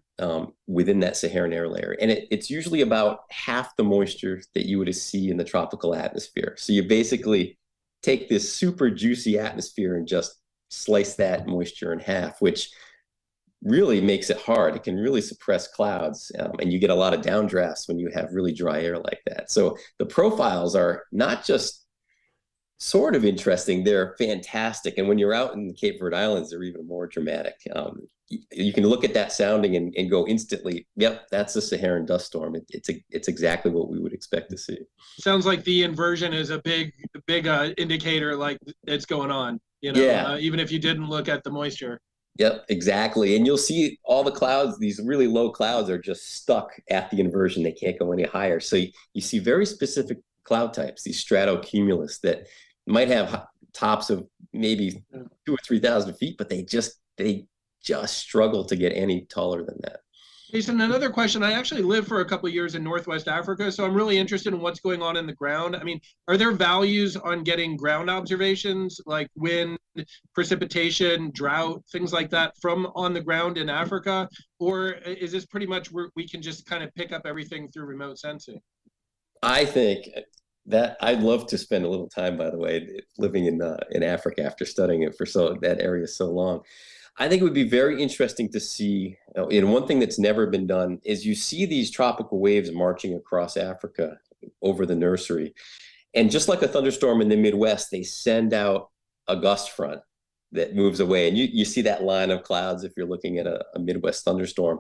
within that Saharan air layer. And it's usually about half the moisture that you would see in the tropical atmosphere. So you basically take this super juicy atmosphere and just slice that moisture in half, which really makes it hard. It can really suppress clouds, and you get a lot of downdrafts when you have really dry air like that. So the profiles are not just sort of interesting, they're fantastic. And when you're out in the Cape Verde Islands, they're even more dramatic. You can look at that sounding and go instantly, yep, that's a Saharan dust storm. It's exactly what we would expect to see. Sounds like the inversion is a big indicator, like it's going on, Yeah. Even if you didn't look at the moisture. Yep, exactly. And you'll see all the clouds, these really low clouds are just stuck at the inversion. They can't go any higher. So you see very specific cloud types, these stratocumulus that might have tops of maybe 2,000 or 3,000 feet, but they just struggle to get any taller than that. Jason, another question. I actually lived for a couple of years in Northwest Africa, so I'm really interested in what's going on in the ground. I mean, are there values on getting ground observations like wind, precipitation, drought, things like that from on the ground in Africa? Or is this pretty much where we can just kind of pick up everything through remote sensing? I think that I'd love to spend a little time, by the way, living in Africa after studying it for that area so long. I think it would be very interesting to see, and one thing that's never been done is you see these tropical waves marching across Africa over the nursery. And just like a thunderstorm in the Midwest, they send out a gust front that moves away. And you see that line of clouds if you're looking at a Midwest thunderstorm.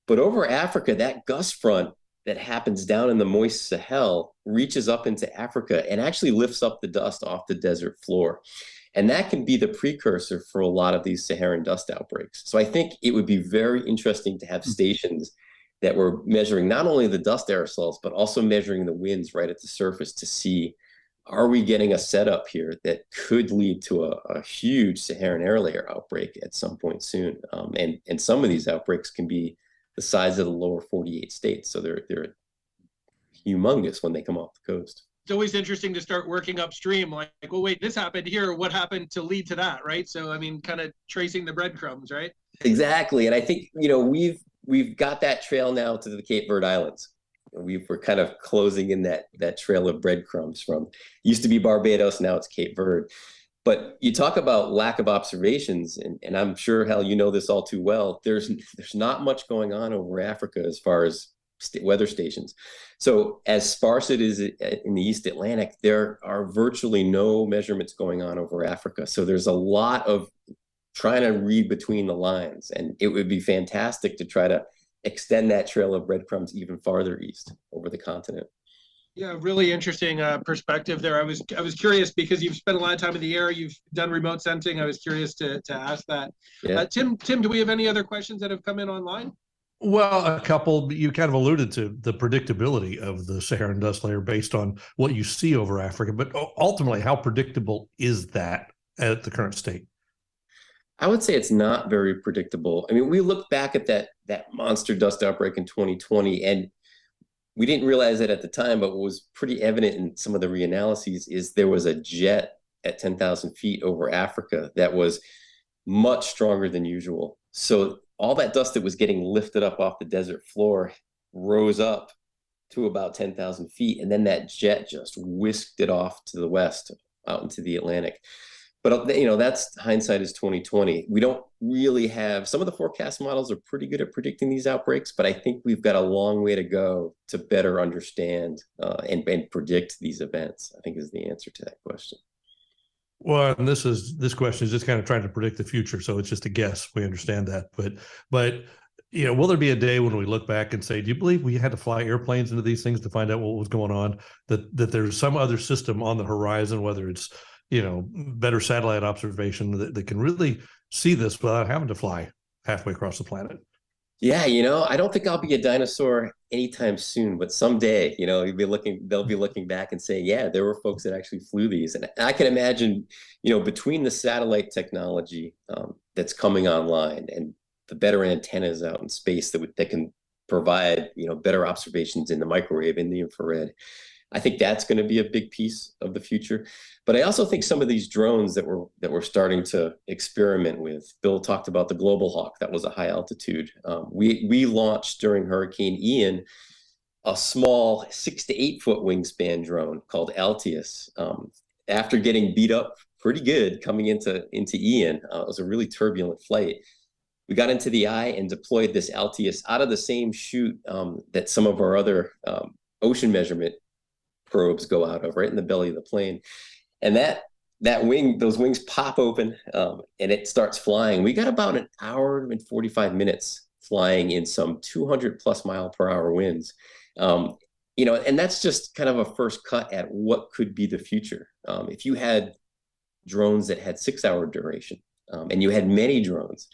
But over Africa, that gust front that happens down in the moist Sahel reaches up into Africa and actually lifts up the dust off the desert floor. And that can be the precursor for a lot of these Saharan dust outbreaks. So I think it would be very interesting to have stations that were measuring not only the dust aerosols, but also measuring the winds right at the surface to see, are we getting a setup here that could lead to a huge Saharan air layer outbreak at some point soon? And some of these outbreaks can be the size of the lower 48 states. So they're humongous when they come off the coast. It's always interesting to start working upstream, like, well, wait, this happened here. What happened to lead to that, right? So, I mean, kind of tracing the breadcrumbs, right? Exactly. And I think, we've got that trail now to the Cape Verde Islands. We're kind of closing in that trail of breadcrumbs from, used to be Barbados, now it's Cape Verde. But you talk about lack of observations, and I'm sure, Hal, you know this all too well. There's not much going on over Africa as far as weather stations. So as sparse it is in the East Atlantic, there are virtually no measurements going on over Africa. So there's a lot of trying to read between the lines, and it would be fantastic to try to extend that trail of breadcrumbs even farther east over the continent. Yeah, really interesting perspective there. I was curious because you've spent a lot of time in the air. You've done remote sensing. I was curious to ask that. Yeah. Tim, do we have any other questions that have come in online? Well, a couple, you kind of alluded to the predictability of the Saharan dust layer based on what you see over Africa, but ultimately, how predictable is that at the current state? I would say it's not very predictable. I mean, we look back at that monster dust outbreak in 2020, and we didn't realize it at the time, but what was pretty evident in some of the reanalyses is there was a jet at 10,000 feet over Africa that was much stronger than usual. So all that dust that was getting lifted up off the desert floor rose up to about 10,000 feet, and then that jet just whisked it off to the west out into the Atlantic. But that's hindsight is 2020. We don't really have, some of the forecast models are pretty good at predicting these outbreaks, but I think we've got a long way to go to better understand and predict these events, I think is the answer to that question. Well, and this question is just kind of trying to predict the future, so it's just a guess. We understand that, but will there be a day when we look back and say, do you believe we had to fly airplanes into these things to find out what was going on? That there's some other system on the horizon, whether it's better satellite observation that can really see this without having to fly halfway across the planet. Yeah, I don't think I'll be a dinosaur anytime soon, but someday, they'll be looking back and saying, yeah, there were folks that actually flew these. And I can imagine, between the satellite technology that's coming online and the better antennas out in space that can provide, better observations in the microwave, in the infrared, I think that's going to be a big piece of the future. But I also think some of these drones that we're starting to experiment with, Bill talked about the Global Hawk, that was a high altitude. We launched during Hurricane Ian a small 6 to 8 foot wingspan drone called Ntwc. After getting beat up pretty good coming into Ian, it was a really turbulent flight. We got into the eye and deployed this Ntwc out of the same chute that some of our other ocean measurement probes go out of, right in the belly of the plane. And those wings pop open and it starts flying. We got about an hour and 45 minutes flying in some 200 plus mile per hour winds. And that's just kind of a first cut at what could be the future. If you had drones that had 6-hour duration and you had many drones,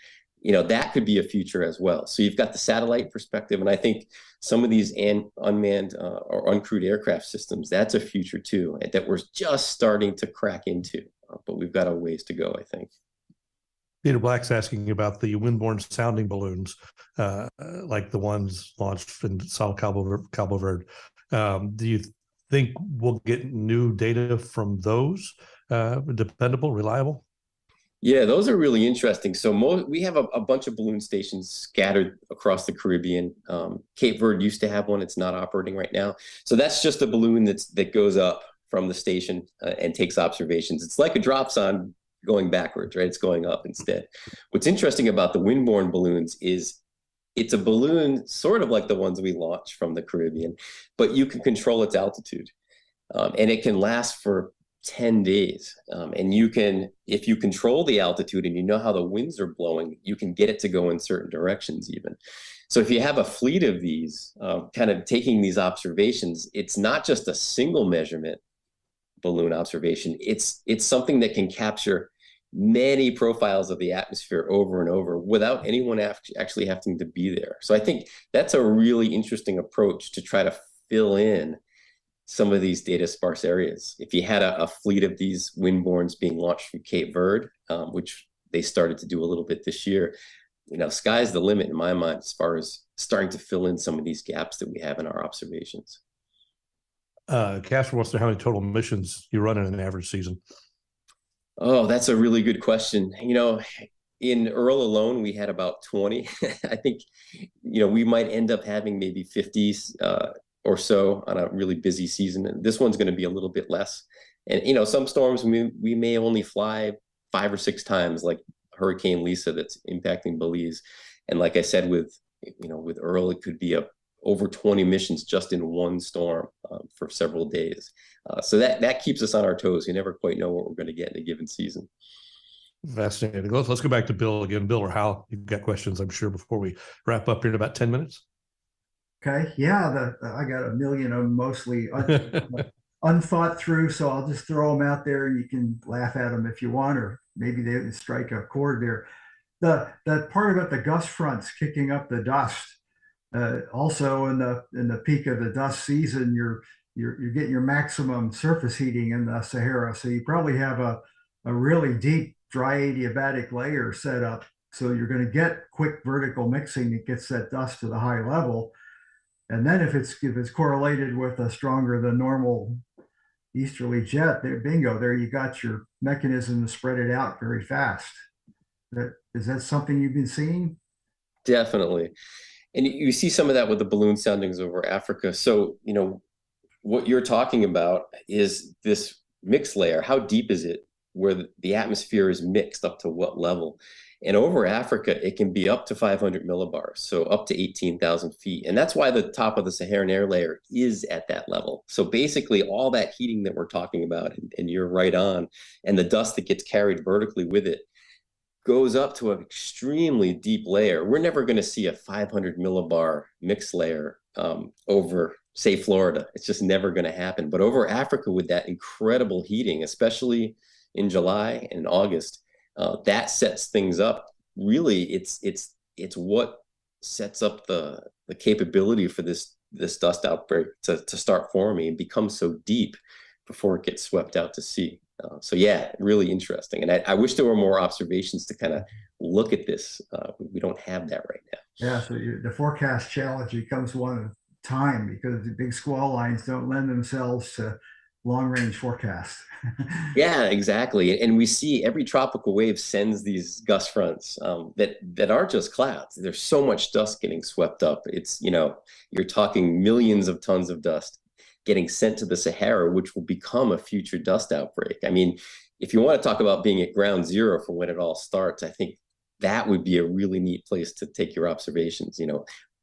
that could be a future as well. So you've got the satellite perspective, and I think some of these unmanned or uncrewed aircraft systems, that's a future too, that we're just starting to crack into, but we've got a ways to go, I think. Peter Black's asking about the windborne sounding balloons, like the ones launched in Sao Cabo Verde. Do you think we'll get new data from those, dependable, reliable? Yeah, those are really interesting. So we have a bunch of balloon stations scattered across the Caribbean. Cape Verde used to have one. It's not operating right now. So that's just a balloon that goes up from the station and takes observations. It's like a dropson going backwards, right? It's going up instead. What's interesting about the windborne balloons is it's a balloon sort of like the ones we launch from the Caribbean, but you can control its altitude. And it can last for 10 days. And if you control the altitude and you know how the winds are blowing, you can get it to go in certain directions even. So if you have a fleet of these kind of taking these observations, it's not just a single measurement balloon observation. It's something that can capture many profiles of the atmosphere over and over without anyone actually having to be there. So I think that's a really interesting approach to try to fill in some of these data sparse areas. If you had a fleet of these windbornes being launched from Cape Verde, which they started to do a little bit this year, sky's the limit in my mind as far as starting to fill in some of these gaps that we have in our observations. Casper wants to know how many total missions you run in an average season. Oh, that's a really good question. In Earl alone, we had about 20. I think, we might end up having maybe 50 or so on a really busy season. And this one's going to be a little bit less. And, some storms we may only fly 5 or 6 times, like Hurricane Lisa that's impacting Belize. And like I said, with Earl, it could be over 20 missions just in one storm for several days. So that keeps us on our toes. You never quite know what we're going to get in a given season. Fascinating. Let's go back to Bill again. Bill or Hal, you've got questions, I'm sure, before we wrap up here in about 10 minutes. Okay, yeah, I got a million of them, mostly unthought through, so I'll just throw them out there. You can laugh at them if you want, or maybe they strike a chord there. The part about the gust fronts kicking up the dust, also in the peak of the dust season, you're getting your maximum surface heating in the Sahara, so you probably have a really deep dry adiabatic layer set up, so you're going to get quick vertical mixing that gets that dust to the high level. And then if it's correlated with a stronger than normal easterly jet, there, bingo, there you got your mechanism to spread it out very fast. Is that something you've been seeing? Definitely. And you see some of that with the balloon soundings over Africa. So, what you're talking about is this mix layer. How deep is it where the atmosphere is mixed up to what level? And over Africa, it can be up to 500 millibars, so up to 18,000 feet. And that's why the top of the Saharan air layer is at that level. So basically all that heating that we're talking about, and you're right on, and the dust that gets carried vertically with it goes up to an extremely deep layer. We're never going to see a 500 millibar mix layer over, say, Florida. It's just never going to happen. But over Africa, with that incredible heating, especially in July and August, that sets things up. Really, it's what sets up the capability for this dust outbreak to start forming and become so deep before it gets swept out to sea. So yeah, really interesting. And I wish there were more observations to kind of look at this. We don't have that right now. Yeah, so the forecast challenge becomes one of time, because the big squall lines don't lend themselves to long-range forecasts. Yeah, exactly. And we see every tropical wave sends these gust fronts that aren't just clouds. There's so much dust getting swept up. It's, you're talking millions of tons of dust getting sent to the Sahara, which will become a future dust outbreak. I mean, if you want to talk about being at ground zero for when it all starts, I think that would be a really neat place to take your observations,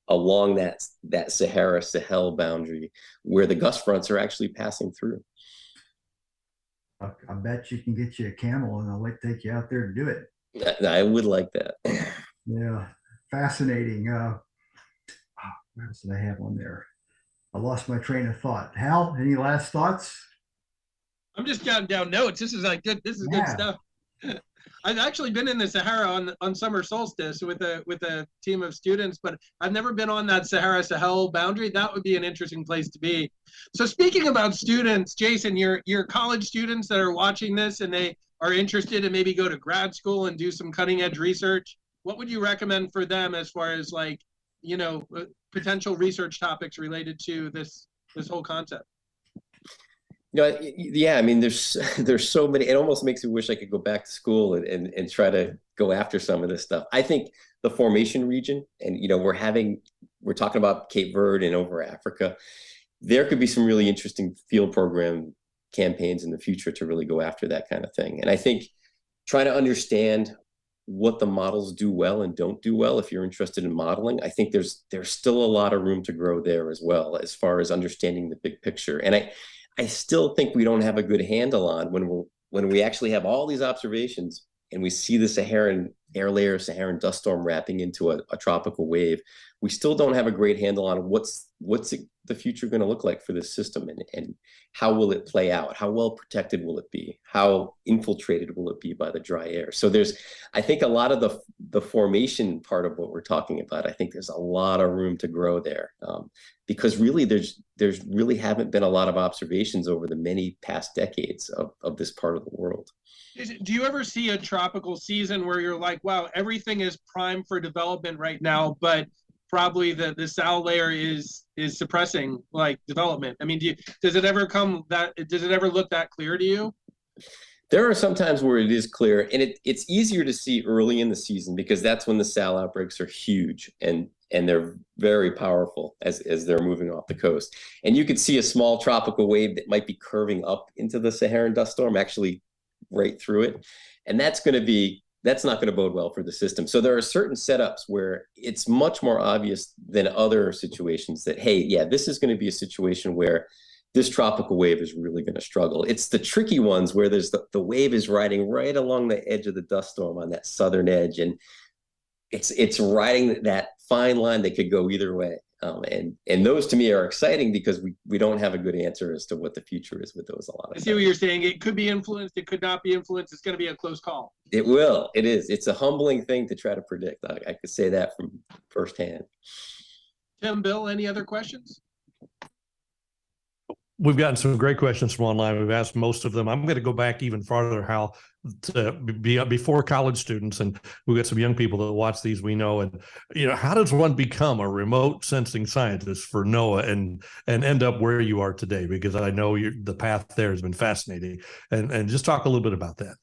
along that Sahara-Sahel boundary where the gust fronts are actually passing through. I bet you can get you a camel and I'll take you out there to do it. I would like that. Yeah, fascinating. What else did I have on there? I lost my train of thought. Hal, any last thoughts? I'm just jotting down notes. This is good. This is good stuff. I've actually been in the Sahara on summer solstice with a team of students, but I've never been on that Sahara-Sahel boundary. That would be an interesting place to be. So speaking about students, Jason, your college students that are watching this and they are interested and maybe go to grad school and do some cutting edge research, what would you recommend for them as far as potential research topics related to this whole concept? Yeah, I mean, there's so many. It almost makes me wish I could go back to school and try to go after some of this stuff. I think the formation region, and we're talking about Cape Verde and over Africa, there could be some really interesting field program campaigns in the future to really go after that kind of thing. And I think trying to understand what the models do well and don't do well, if you're interested in modeling, I think there's still a lot of room to grow there as well, as far as understanding the big picture. And I still think we don't have a good handle on when we actually have all these observations and we see the Saharan air layer, Saharan dust storm wrapping into a tropical wave. We still don't have a great handle on what's the future going to look like for this system, and how will it play out? How well protected will it be? How infiltrated will it be by the dry air? So I think a lot of the formation part of what we're talking about, I think there's a lot of room to grow there, because really there's really haven't been a lot of observations over the many past decades of this part of the world. Do you ever see a tropical season where you're like, wow, everything is primed for development right now, but probably the Sal layer is suppressing development? I mean, does it ever look that clear to you? There are some times where it is clear, and it's easier to see early in the season because that's when the Sal outbreaks are huge and they're very powerful as they're moving off the coast. And you could see a small tropical wave that might be curving up into the Saharan dust storm, actually right through it. And that's not going to bode well for the system. So there are certain setups where it's much more obvious than other situations that, hey, yeah, this is going to be a situation where this tropical wave is really going to struggle. It's the tricky ones where there's the wave is riding right along the edge of the dust storm on that southern edge. And it's riding that fine line that could go either way. And those to me are exciting because we don't have a good answer as to what the future is with those a lot of I see what you're saying. It could be influenced. It could not be influenced. It's going to be a close call. It will. It is. It's a humbling thing to try to predict. I could say that from firsthand. Tim, Bill, any other questions? We've gotten some great questions from online. We've asked most of them. I'm going to go back even farther, Hal, to be before college students, and we've got some young people that watch these. We know, and how does one become a remote sensing scientist for NOAA and end up where you are today? Because I know the path there has been fascinating, and just talk a little bit about that.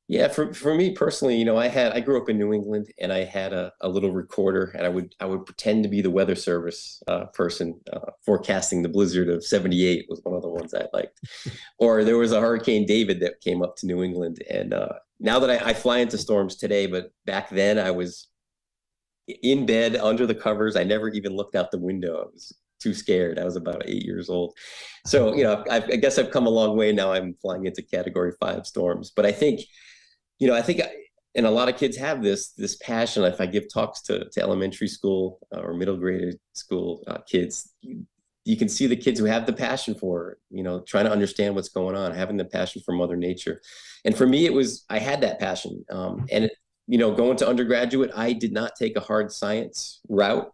Yeah, for me personally, I grew up in New England, and I had a little recorder, and I would pretend to be the weather service person forecasting the blizzard of '78 was one of the ones I liked. Or there was a Hurricane David that came up to New England, and now that I fly into storms today, but back then I was in bed under the covers. I never even looked out the window. I was too scared. I was about 8 years old. So, I guess I've come a long way now. I'm flying into Category 5 storms, but I think and a lot of kids have this passion. If I give talks to elementary school or middle grade school kids, you can see the kids who have the passion for, trying to understand what's going on, having the passion for Mother Nature. And for me, I had that passion. Going to undergraduate, I did not take a hard science route.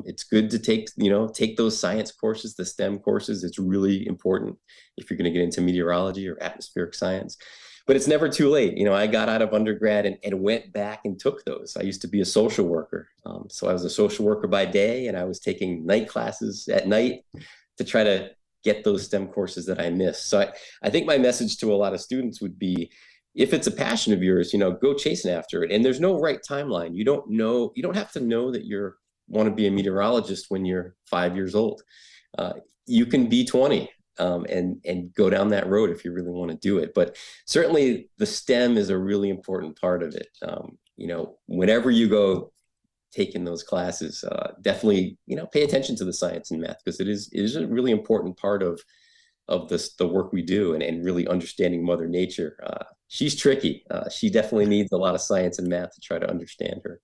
It's good to take those science courses, the STEM courses. It's really important if you're going to get into meteorology or atmospheric science. But it's never too late. I got out of undergrad and went back and took those. I used to be a social worker. So I was a social worker by day, and I was taking night classes at night to try to get those STEM courses that I missed. So I think my message to a lot of students would be, if it's a passion of yours, go chasing after it. And there's no right timeline. You don't have to know that you want to be a meteorologist when you're 5 years old. You can be 20. And go down that road if you really want to do it. But certainly the STEM is a really important part of it. Whenever you go taking those classes, definitely, pay attention to the science and math, because it is a really important part of the work we do, and really understanding Mother Nature. She's tricky. She definitely needs a lot of science and math to try to understand her.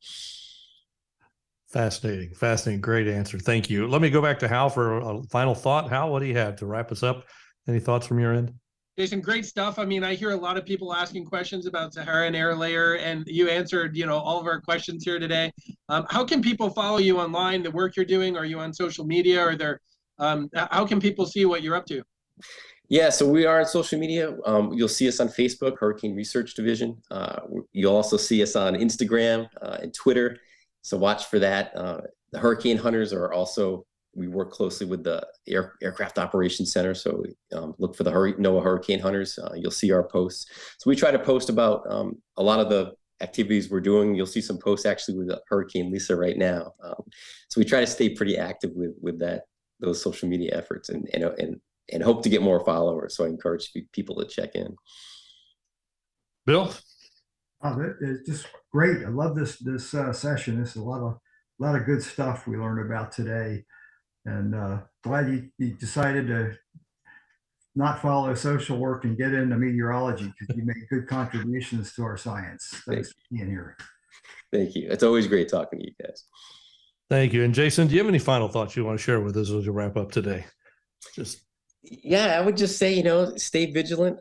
Fascinating. Great answer. Thank you. Let me go back to Hal for a final thought. Hal, what do you have to wrap us up? Any thoughts from your end? Jason, great stuff. I mean, I hear a lot of people asking questions about Saharan air layer, and you answered, all of our questions here today. How can people follow you online, the work you're doing? Are you on social media? How can people see what you're up to? Yeah, so we are on social media. You'll see us on Facebook, Hurricane Research Division. You'll also see us on Instagram and Twitter. So watch for that. The Hurricane Hunters we work closely with the Aircraft Operations Center. So look for the NOAA Hurricane Hunters. You'll see our posts. So we try to post about a lot of the activities we're doing. You'll see some posts actually with Hurricane Lisa right now. So we try to stay pretty active with those social media efforts and hope to get more followers. So I encourage people to check in. Bill? Oh, it's just great. I love this session. This is a lot of good stuff we learned about today, and glad you decided to not follow social work and get into meteorology, because you made good contributions to our science. Thanks for being here. Thank you. It's always great talking to you guys. Thank you. And Jason, do you have any final thoughts you want to share with us as we wrap up today? Yeah, I would just say, stay vigilant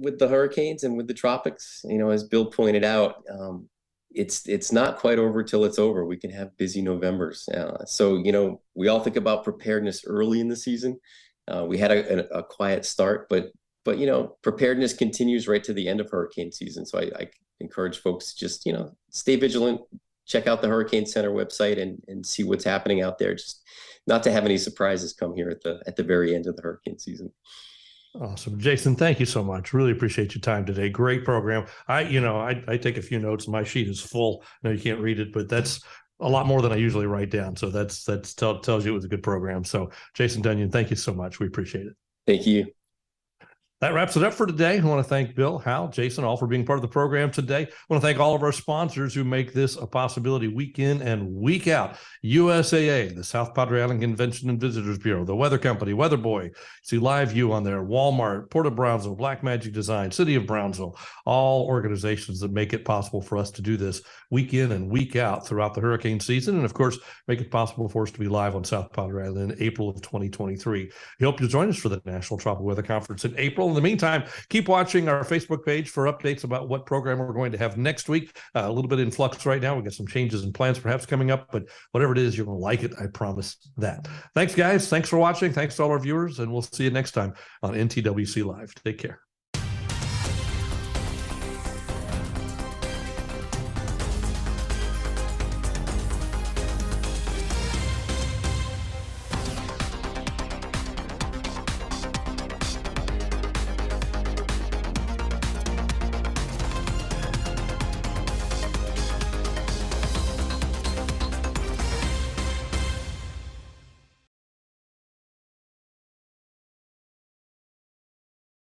with the hurricanes and with the tropics. As Bill pointed out, it's not quite over till it's over. We can have busy Novembers. So, we all think about preparedness early in the season. We had a quiet start, but preparedness continues right to the end of hurricane season. So I encourage folks to just, stay vigilant, check out the Hurricane Center website and see what's happening out there. Just not to have any surprises come here at the very end of the hurricane season. Awesome. Jason, thank you so much. Really appreciate your time today. Great program. I take a few notes. My sheet is full. No, you can't read it, but that's a lot more than I usually write down. So that tells you it was a good program. So Jason Dunion, thank you so much. We appreciate it. Thank you. That wraps it up for today. I want to thank Bill, Hal, Jason, all for being part of the program today. I want to thank all of our sponsors who make this a possibility week in and week out. USAA, the South Padre Island Convention and Visitors Bureau, the Weather Company, Weather Boy, see Live View on there, Walmart, Port of Brownsville, Black Magic Design, City of Brownsville, all organizations that make it possible for us to do this week in and week out throughout the hurricane season. And of course, make it possible for us to be live on South Padre Island in April of 2023. We hope you'll join us for the National Tropical Weather Conference in April. In the meantime, keep watching our Facebook page for updates about what program we're going to have next week. A little bit in flux right now. We've got some changes and plans perhaps coming up, but whatever it is, you're going to like it. I promise that. Thanks, guys. Thanks for watching. Thanks to all our viewers, and we'll see you next time on NTWC Live. Take care.